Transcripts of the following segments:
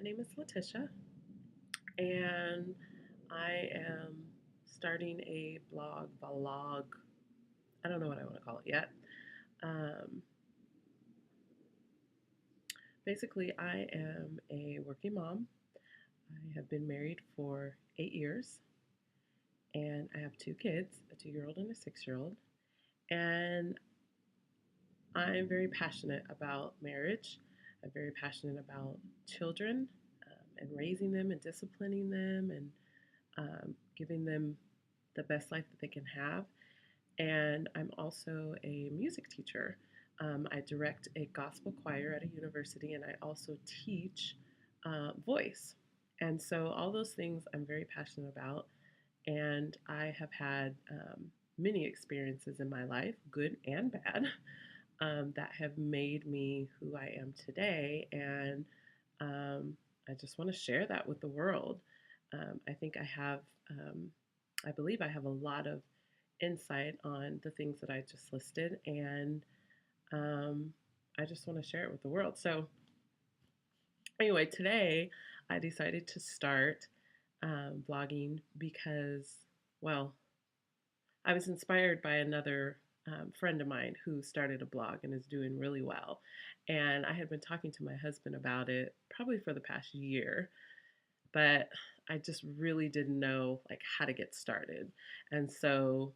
My name is Letitia, and I am starting a vlog. I don't know what I want to call it yet. Um, Basically, I am a working mom. I have been married for 8 years, and I have two kids, a 2-year-old and a 6-year-old. And I'm very passionate about marriage. I'm very passionate about children and raising them and disciplining them and giving them the best life that they can have. And I'm also a music teacher. I direct a gospel choir at a university, and I also teach voice. And so, all those things I'm very passionate about. And I have had many experiences in my life, good and bad, that have made me who I am today. And um, I just want to share that with the world. I think I believe I have a lot of insight on the things that I just listed, and um, I just want to share it with the world. So, anyway, today I decided to start blogging because, well, I was inspired by another friend of mine who started a blog and is doing really well. And I had been talking to my husband about it probably for the past year, but I just really didn't know like how to get started. And so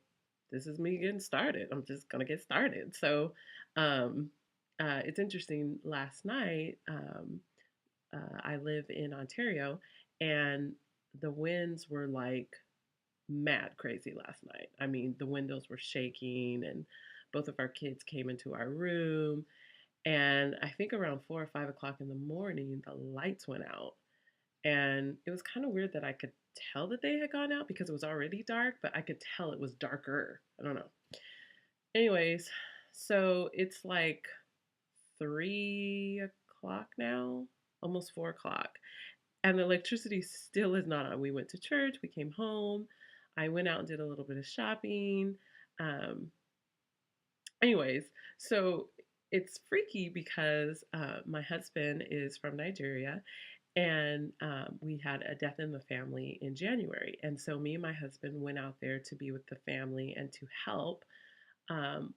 this is me getting started. I'm just gonna get started. So um, it's interesting. Last night, I live in Ontario, and the winds were like mad crazy last night. I mean, the windows were shaking, and both of our kids came into our room. And I think around 4 or 5 o'clock in the morning, the lights went out. And it was kind of weird that I could tell that they had gone out because it was already dark, but I could tell it was darker. I don't know. Anyways, so it's like 3 o'clock now, almost 4 o'clock, and the electricity still is not on. We went to church, we came home, I went out and did a little bit of shopping. Um, Anyways, so it's freaky because my husband is from Nigeria, and we had a death in the family in January. And so me and my husband went out there to be with the family and to help um,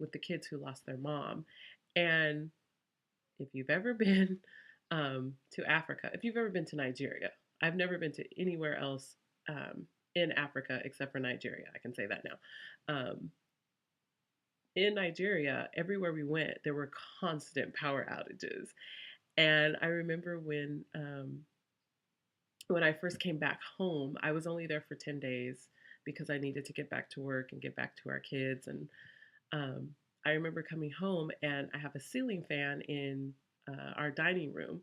with the kids who lost their mom. And if you've ever been to Africa, if you've ever been to Nigeria, I've never been to anywhere else in Africa except for Nigeria. I can say that now. In Nigeria, everywhere we went, there were constant power outages. And I remember when I first came back home, I was only there for 10 days because I needed to get back to work and get back to our kids. And um, I remember coming home and I have a ceiling fan in our dining room.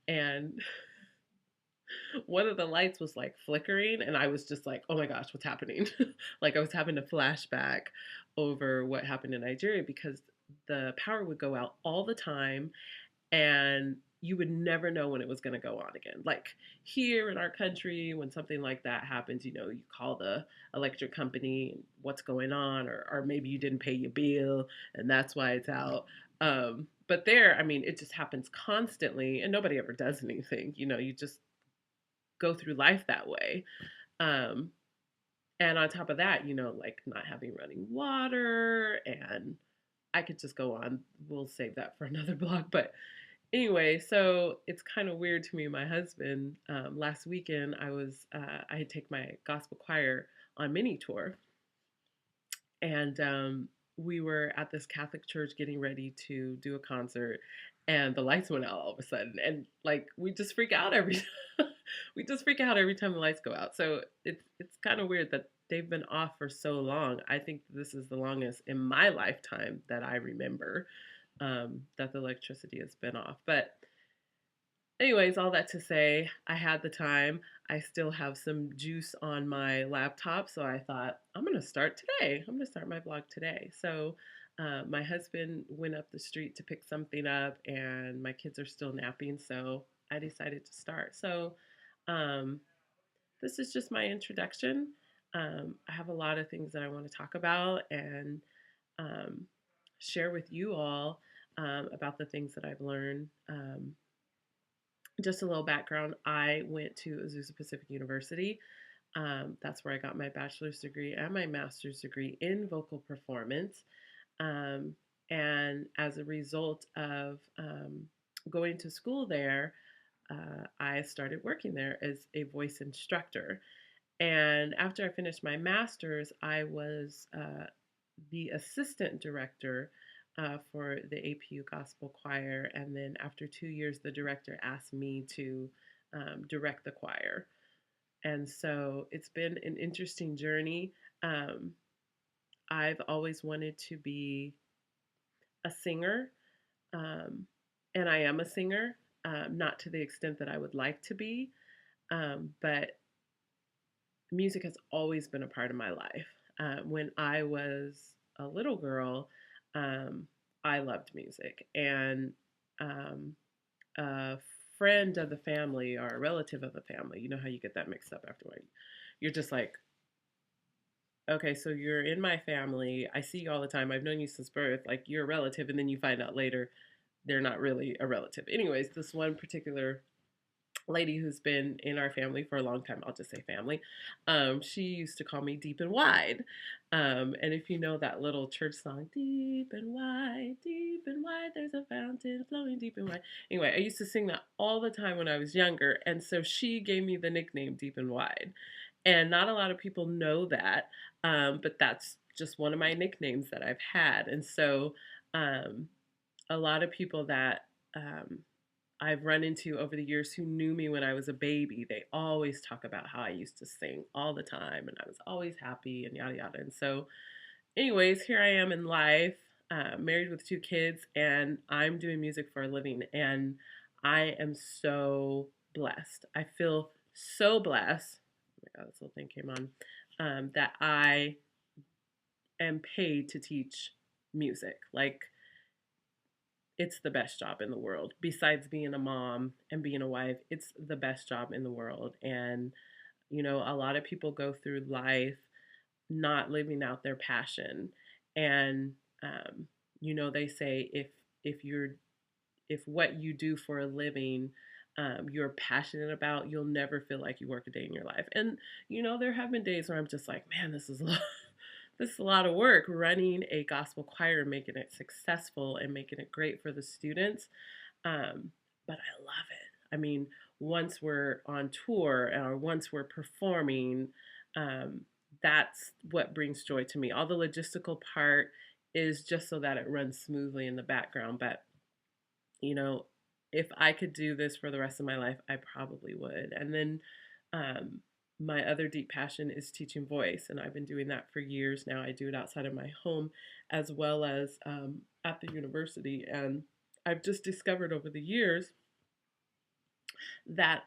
And one of the lights was like flickering, and I was just like, oh my gosh, what's happening? Like I was having a flashback over what happened in Nigeria because the power would go out all the time, and you would never know when it was going to go on again. Like here in our country, when something like that happens, you call the electric company, what's going on, or maybe you didn't pay your bill and that's why it's out. But there, I mean, it just happens constantly and nobody ever does anything. You just go through life that way. Um, and on top of that, like not having running water, and I could just go on. We'll save that for another blog. But anyway, so it's kind of weird to me. My husband, last weekend, I had taken my gospel choir on mini tour, and we were at this Catholic church getting ready to do a concert, and the lights went out all of a sudden, and like we just freak out every we just freak out every time the lights go out. So it's kind of weird that they've been off for so long. I think this is the longest in my lifetime that I remember that the electricity has been off. But anyways, all that to say, I had the time. I still have some juice on my laptop, so I thought, I'm going to start today. I'm going to start my blog today. So, my husband went up the street to pick something up, and my kids are still napping, so I decided to start. So, um, this is just my introduction. I have a lot of things that I want to talk about and um, share with you all about the things that I've learned just a little background, I went to Azusa Pacific University. That's where I got my bachelor's degree and my master's degree in vocal performance. Um, and as a result of going to school there, I started working there as a voice instructor. And after I finished my master's, I was the assistant director for the APU Gospel Choir. And then after 2 years, the director asked me to direct the choir. And so it's been an interesting journey. Um, I've always wanted to be a singer, um, and I am a singer, not to the extent that I would like to be, but music has always been a part of my life. When I was a little girl, um, I loved music, and um, a friend of the family or a relative of the family, you know how you get that mixed up afterward. You're just like, okay, so you're in my family. I see you all the time. I've known you since birth. Like, you're a relative, and then you find out later they're not really a relative. Anyways, this one particular lady who's been in our family for a long time, I'll just say family, she used to call me Deep and Wide. And if you know that little church song, deep and wide, there's a fountain flowing deep and wide. Anyway, I used to sing that all the time when I was younger. And so she gave me the nickname Deep and Wide. And not a lot of people know that, but that's just one of my nicknames that I've had. And so um, a lot of people that I've run into over the years who knew me when I was a baby, they always talk about how I used to sing all the time and I was always happy and yada yada. And so, anyways, here I am in life, married with 2 kids, and I'm doing music for a living. And I am so blessed. I feel so blessed. Oh my God, this little thing came on. That I am paid to teach music. Like, it's the best job in the world. Besides being a mom and being a wife, it's the best job in the world. And, a lot of people go through life not living out their passion. And, they say if what you do for a living you're passionate about, you'll never feel like you work a day in your life. And there have been days where I'm just like, man, this is a lot, this is a lot of work running a gospel choir and making it successful and making it great for the students. But I love it. I mean, once we're on tour or once we're performing, um, that's what brings joy to me. All the logistical part is just so that it runs smoothly in the background. But you know, if I could do this for the rest of my life, I probably would. And then um, my other deep passion is teaching voice, and I've been doing that for years now. I do it outside of my home as well as at the university. And I've just discovered over the years that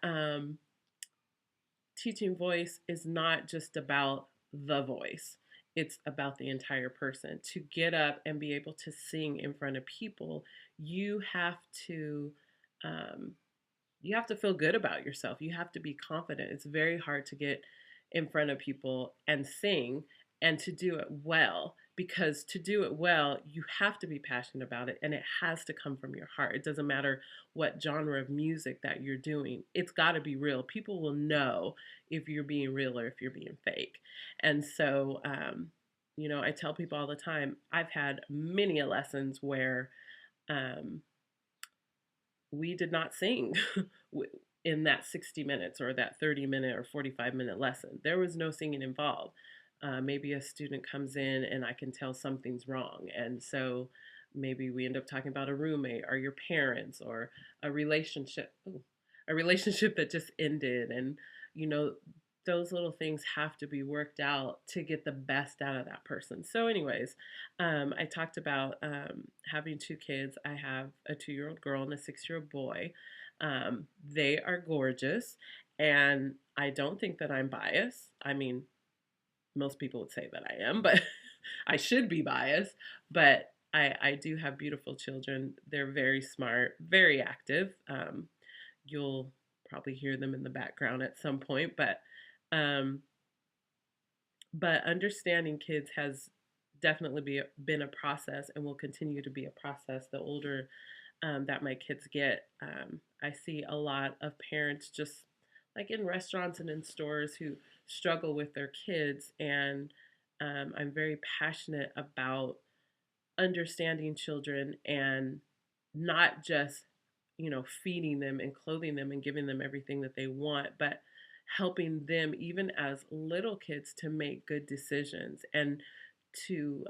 teaching voice is not just about the voice. It's about the entire person. To get up and be able to sing in front of people, you have to um, you have to feel good about yourself. You have to be confident. It's very hard to get in front of people and sing and to do it well, because to do it well, you have to be passionate about it and it has to come from your heart. It doesn't matter what genre of music that you're doing. It's got to be real. People will know if you're being real or if you're being fake. And so I tell people all the time, I've had many lessons where um, we did not sing in that 60 minutes or that 30-minute or 45-minute lesson. There was no singing involved. Maybe a student comes in and I can tell something's wrong. And so maybe we end up talking about a roommate or your parents or a relationship, a relationship that just ended. And, you know, those little things have to be worked out to get the best out of that person. So, anyways, I talked about having 2 kids. I have a 2-year-old girl and a 6-year-old boy. They are gorgeous, and I don't think that I'm biased. I mean, most people would say that I am, but I should be biased. But I do have beautiful children. They're very smart, very active. You'll probably hear them in the background at some point, um, but understanding kids has definitely been a process and will continue to be a process the older that my kids get. I see a lot of parents just like in restaurants and in stores who struggle with their kids. And I'm very passionate about understanding children and not just, feeding them and clothing them and giving them everything that they want, but helping them, even as little kids, to make good decisions. And to,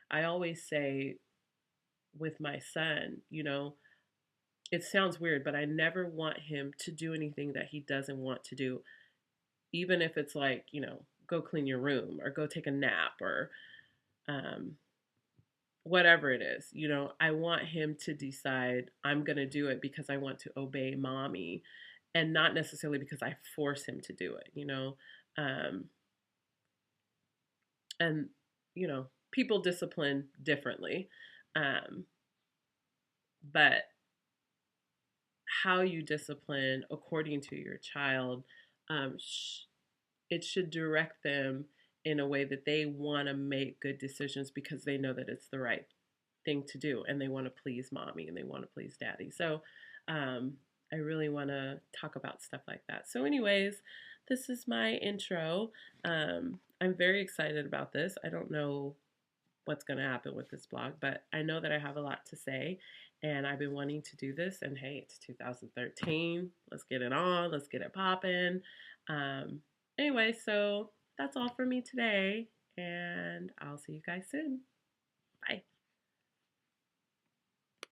I always say with my son, it sounds weird, but I never want him to do anything that he doesn't want to do, even if it's like, go clean your room or go take a nap or um, whatever it is. I want him to decide I'm going to do it because I want to obey mommy and not necessarily because I force him to do it. Um, and, people discipline differently. Um, but how you discipline according to your child, um, it should direct them in a way that they want to make good decisions because they know that it's the right thing to do and they want to please mommy and they want to please daddy. So um, I really want to talk about stuff like that. So, anyways, this is my intro. I'm very excited about this. I don't know what's going to happen with this blog, but I know that I have a lot to say and I've been wanting to do this. And hey, it's 2013. Let's get it on. Let's get it popping. Um, anyway, so that's all for me today, and I'll see you guys soon.